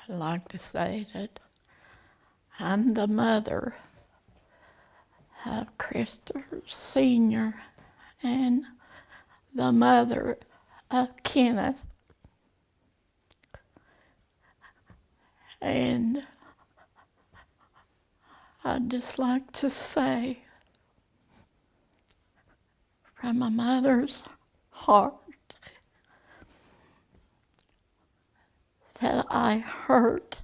I'd like to say that I'm the mother of Christopher Sr. and the mother of Kenneth. And I'd just like to say from a mother's heart that I hurt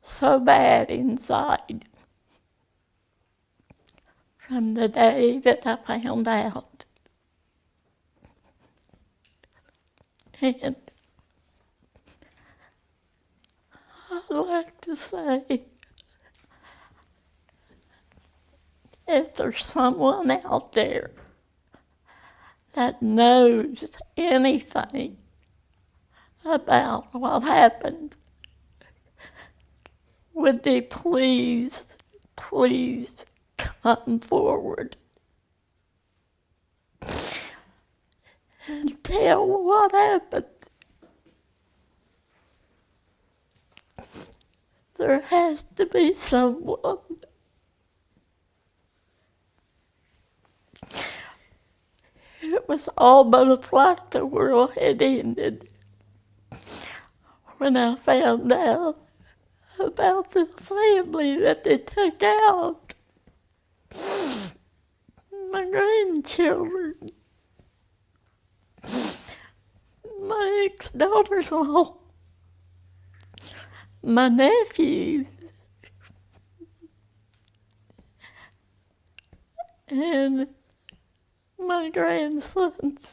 so bad inside from the day that I found out. And I'd like to say, if there's someone out there that knows anything about what happened, would they please come forward and tell what happened? There has to be someone. It was almost like the world had ended when I found out about the family that they took out. My grandchildren, my ex-daughter-in-law, my nephew, and my grandson's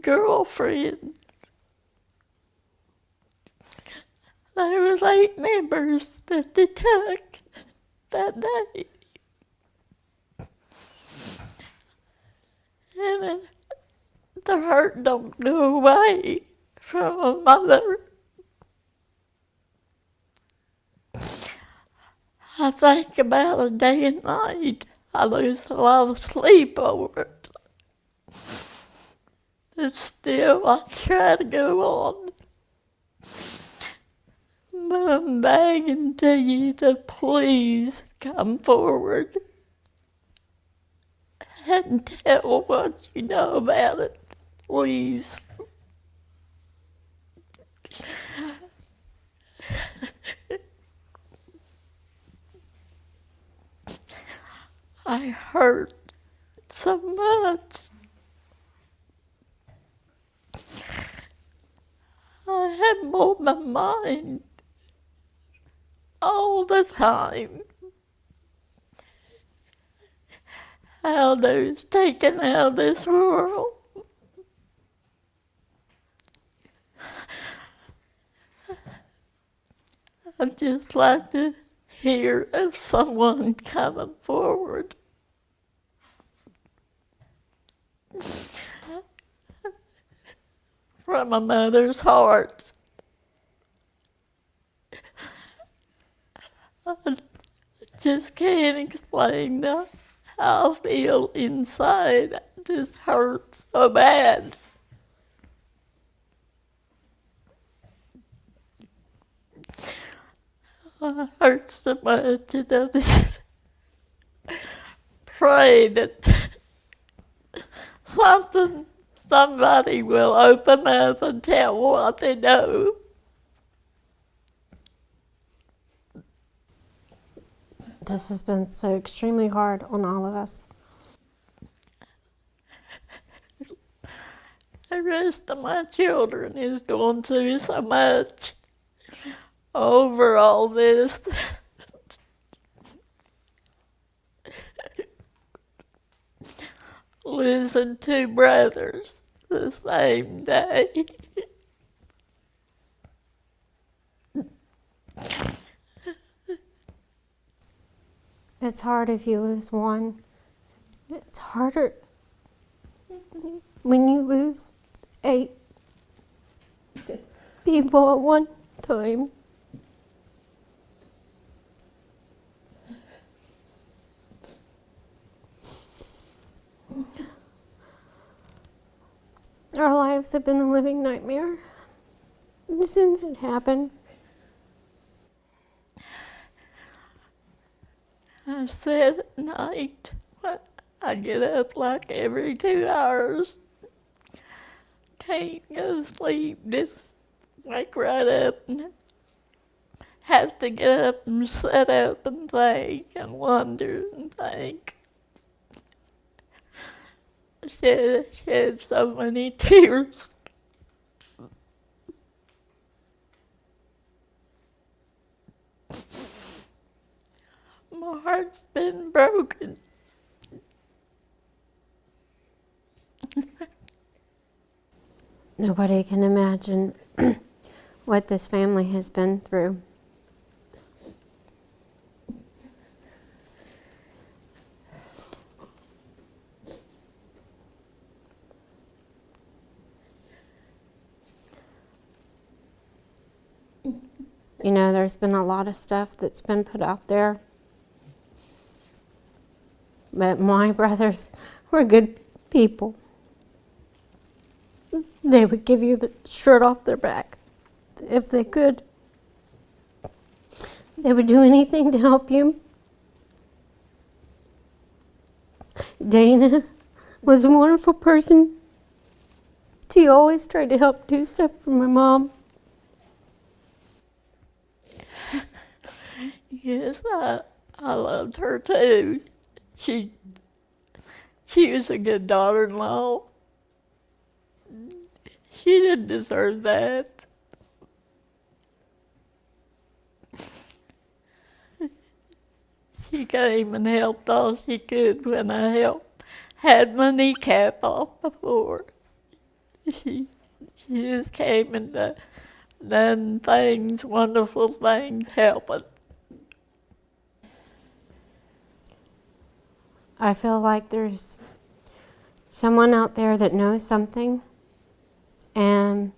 girlfriend. There was 8 members that they took that day. And the hurt don't go away from a mother. I think about it day and night. I lose a lot of sleep over it. But still, I try to go on. But I'm begging to you to please come forward and tell what you know about it, please. I hurt so much. I have them on my mind all the time. How they're taken out of this world. I'd just like to hear of someone coming forward. From a mother's heart. I just can't explain how I feel inside. This hurts so bad. I hurt so much, and I just pray that somebody will open up and tell what they know. This has been so extremely hard on all of us. The rest of my children is going through so much over all this. Losing 2 brothers the same day. It's hard if you lose one. It's harder when you lose 8 people at one time. Our lives have been a living nightmare since it happened. I said at night, I get up like every 2 hours. Can't go to sleep, just wake right up and have to get up and sit up and think and wonder and think. Shed so many tears. My heart's been broken. Nobody can imagine what this family has been through. You know, there's been a lot of stuff that's been put out there. But my brothers were good people. They would give you the shirt off their back if they could. They would do anything to help you. Dana was a wonderful person. She always tried to help do stuff for my mom. Yes, I loved her too. She was a good daughter-in-law. She didn't deserve that. She came and helped all she could when I had my kneecap off before. She just came and done things, wonderful things, helping. I feel like there's someone out there that knows something, and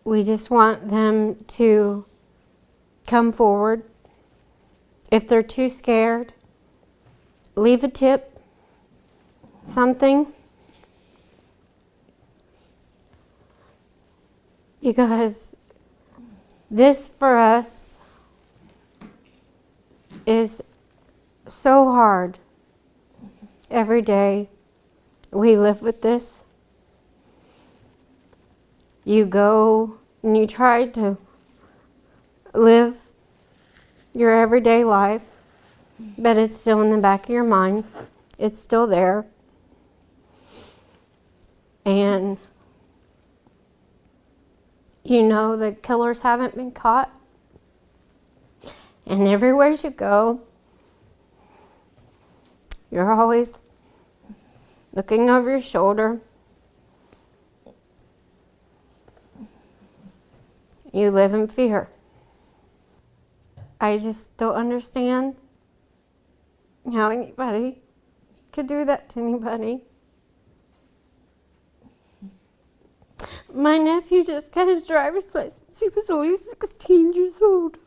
we just want them to come forward. If they're too scared, leave a tip, something. Because this for us is so hard. Every day we live with this. You go and you try to live your everyday life, but it's still in the back of your mind. It's still there. And you know the killers haven't been caught. And everywhere you go, you're always looking over your shoulder. You live in fear. I just don't understand how anybody could do that to anybody. My nephew just got his driver's license. He was only 16 years old.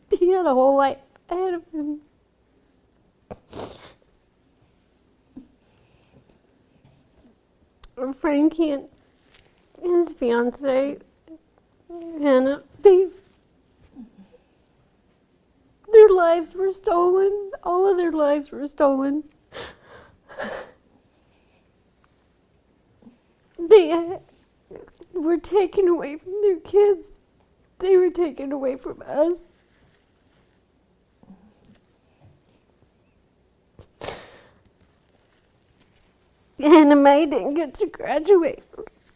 He had a whole life ahead of him. Frankie and his fiance, Hannah, their lives were stolen. All of their lives were stolen. They were taken away from their kids. They were taken away from us. Hannah Mae didn't get to graduate.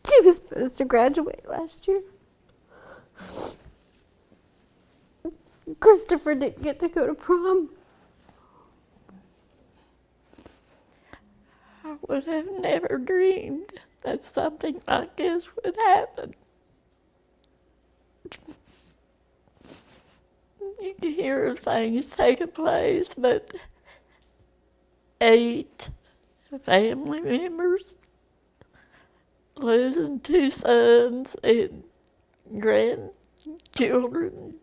She was supposed to graduate last year. Christopher didn't get to go to prom. I would have never dreamed that something like this would happen. You can hear of things taking place, but 8 family members, losing 2 sons and grandchildren.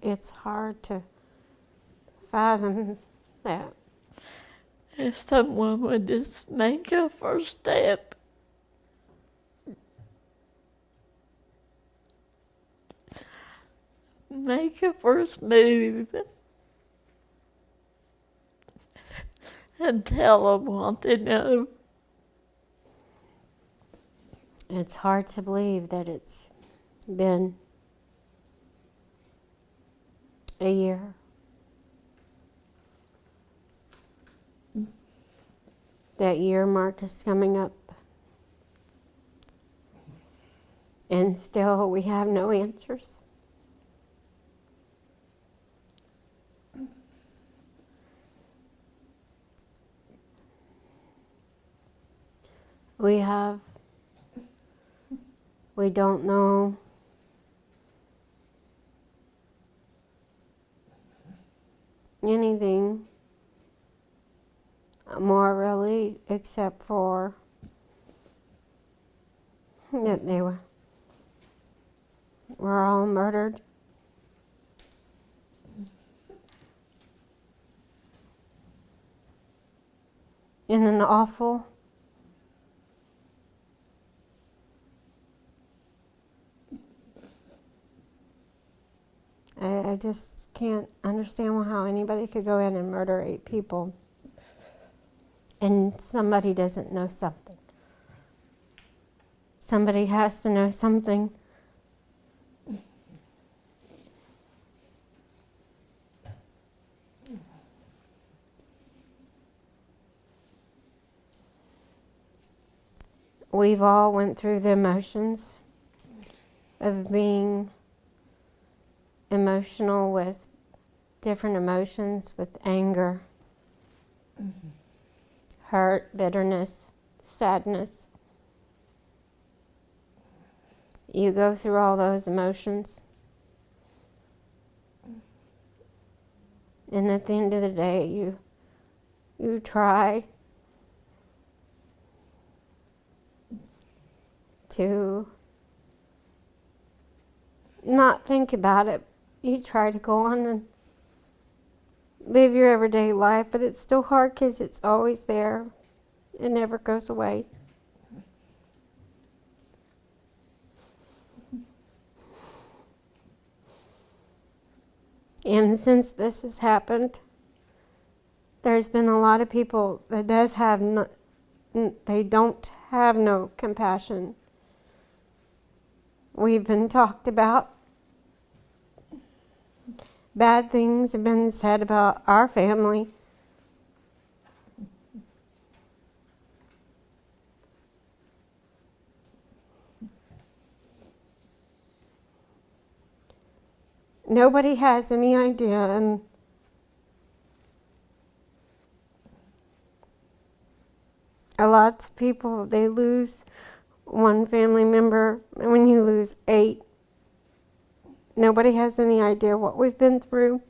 It's hard to fathom that. If someone would just make a first step, make a first move and tell them what they know. It's hard to believe that it's been a year. That year mark is coming up. And still we have no answers. We don't know anything more really except for that they were all murdered. In an awful, I just can't understand how anybody could go in and murder 8 people and somebody doesn't know something. Somebody has to know something. We've all went through the emotions of being emotional with different emotions, with anger, hurt, bitterness, sadness. You go through all those emotions. And at the end of the day, you try to not think about it. You try to go on and live your everyday life, but it's still hard because it's always there. It never goes away. And since this has happened, there's been a lot of people that they don't have no compassion. We've been talked about. Bad things have been said about our family. Nobody has any idea, and a lot of people, they lose one family member, and when you lose 8, nobody has any idea what we've been through.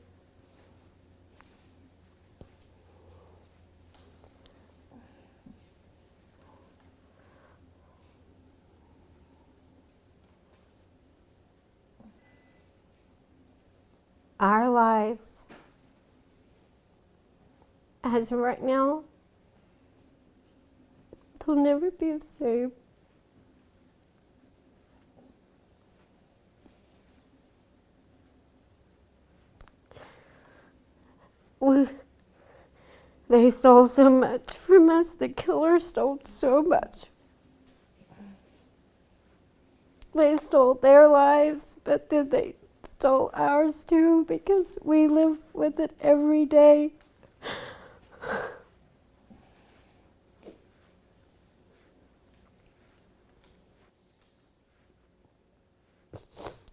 Our lives, as of right now, they'll never be the same. They stole so much from us. The killer stole so much. They stole their lives, but then they stole ours too, because we live with it every day.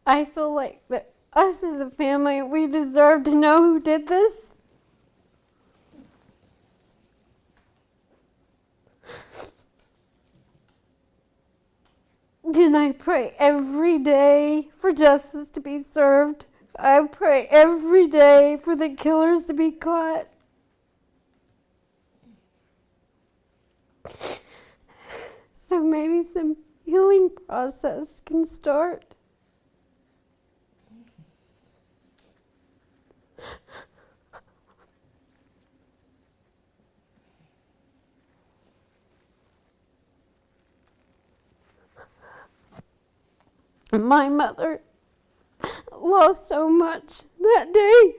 I feel like that us as a family, we deserve to know who did this. And I pray every day for justice to be served. I pray every day for the killers to be caught. So maybe some healing process can start. My mother lost so much that day.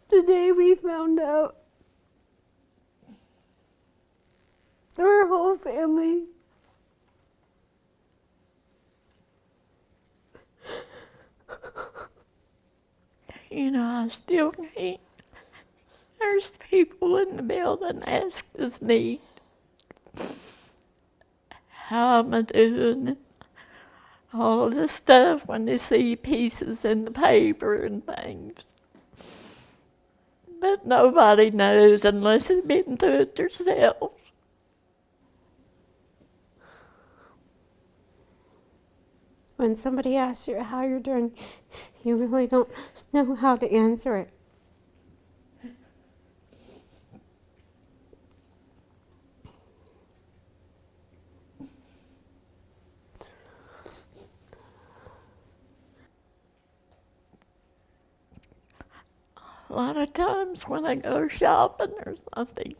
The day we found out. Our whole family. You know, I still can't. There's people in the building asking me how am I doing, all this stuff when they see pieces in the paper and things. But nobody knows unless they've been through it themselves. When somebody asks you how you're doing, you really don't know how to answer it. A lot of times when I go shopping or something,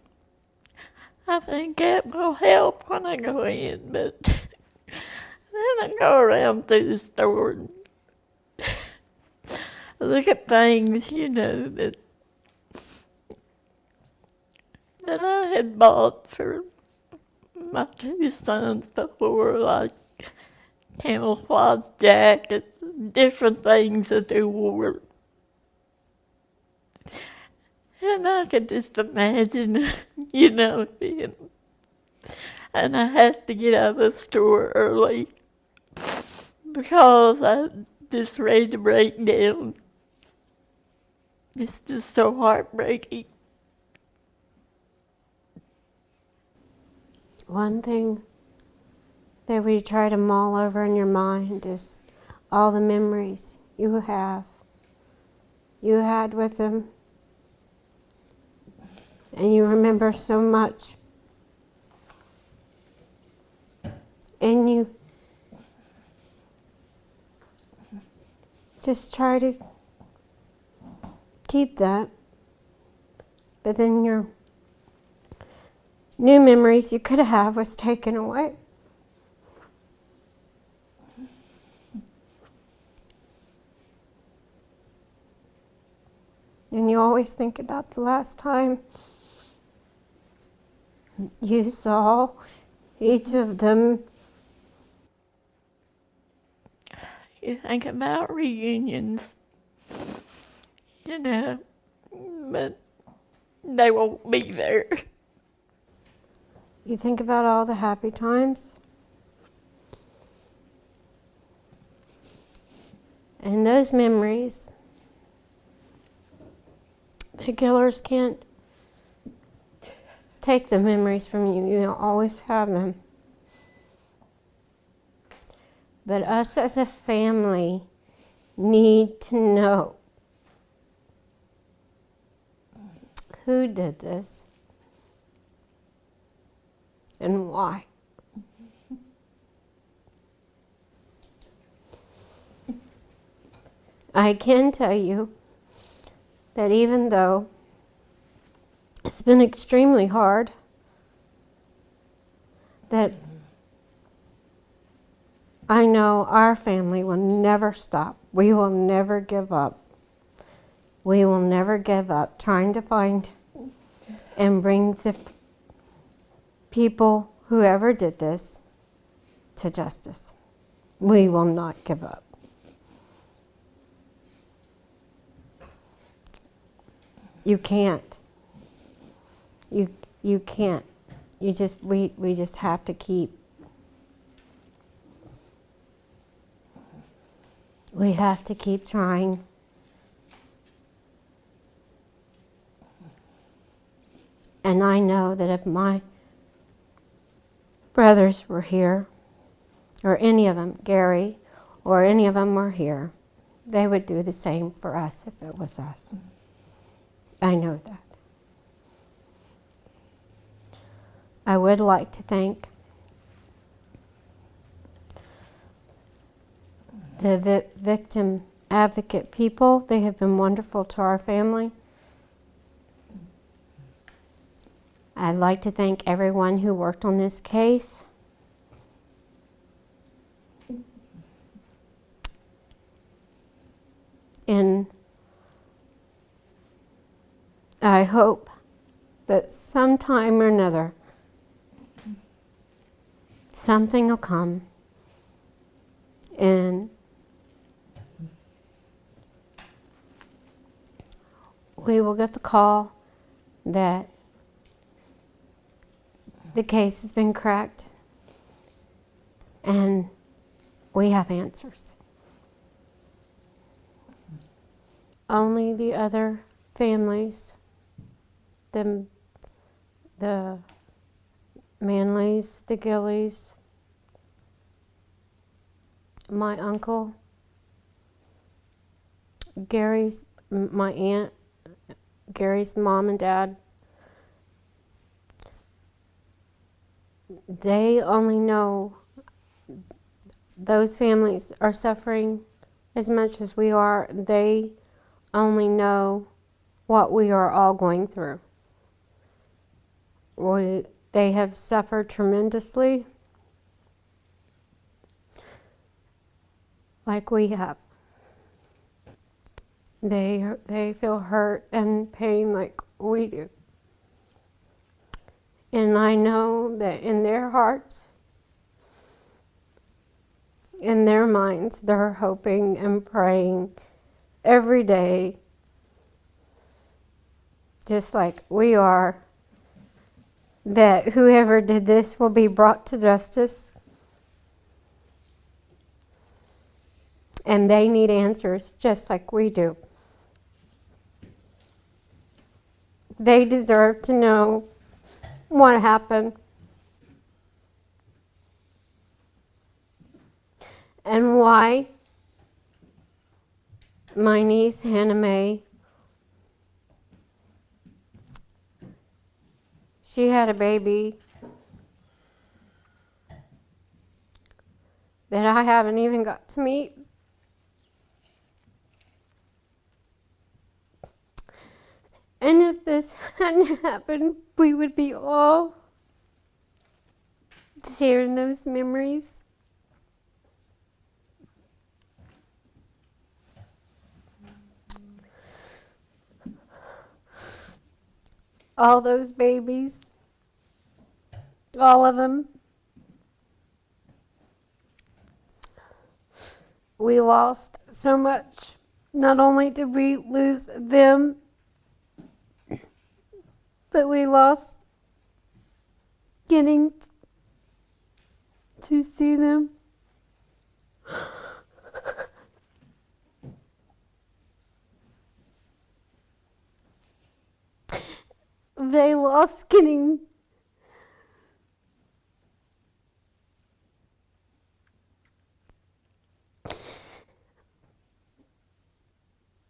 I think that will help when I go in, but then I go around through the store and look at things, you know, that I had bought for my two sons before, like camouflage jackets, different things that they wore. And I could just imagine, you know, being, and I had to get out of the store early because I just ready to break down. It's just so heartbreaking. One thing that we try to mull over in your mind is all the memories you had with them. And you remember so much. And you just try to keep that. But then your new memories you could have was taken away. And you always think about the last time you saw each of them. You think about reunions, you know, but they won't be there. You think about all the happy times. And those memories, the killers can't take the memories from you. You don't always have them. But us as a family need to know who did this and why. I can tell you that even though it's been extremely hard, that I know our family will never stop. We will never give up. We will never give up trying to find and bring the people, whoever did this, to justice. We will not give up. You can't. You can't. We just have to keep. We have to keep trying. And I know that if my brothers were here, or any of them, Gary, or any of them were here, they would do the same for us if it was us. I know that. I would like to thank the victim advocate people. They have been wonderful to our family. I'd like to thank everyone who worked on this case. And I hope that sometime or another, something will come and we will get the call that the case has been cracked and we have answers. Only the other families, the Manleys, the Gillies, my uncle, my aunt, Gary's mom and dad, they only know those families are suffering as much as we are. They only know what we are all going through. They have suffered tremendously, like we have. They feel hurt and pain like we do. And I know that in their hearts, in their minds, they're hoping and praying every day, just like we are, that whoever did this will be brought to justice. And they need answers just like we do. They deserve to know what happened and why my niece Hannah Mae, she had a baby that I haven't even got to meet. And if this hadn't happened, we would be all sharing those memories. All those babies, all of them. We lost so much. Not only did we lose them, but we lost getting to see them. They lost getting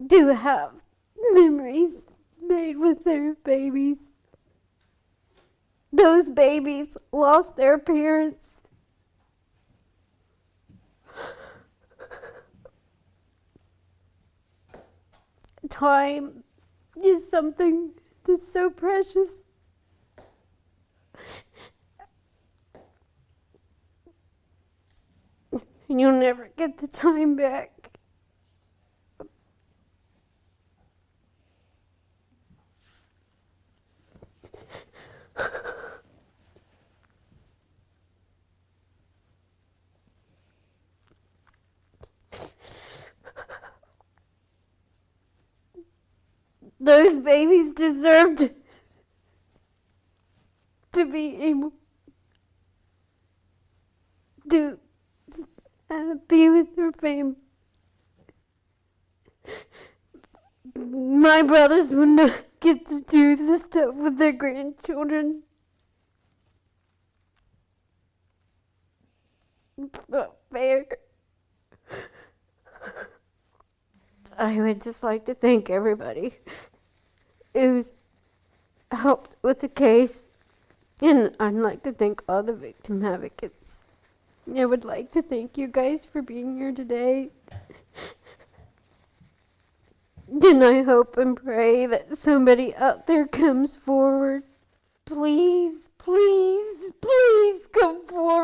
to have memories made with their babies. Those babies lost their parents. Time is something that's so precious. And you'll never get the time back. Those babies deserved to be able to be with their family. My brothers would not get to do this stuff with their grandchildren. It's not fair. I would just like to thank everybody who's helped with the case, and I'd like to thank all the victim advocates. I would like to thank you guys for being here today. And I hope and pray that somebody out there comes forward. Please, please, please come forward.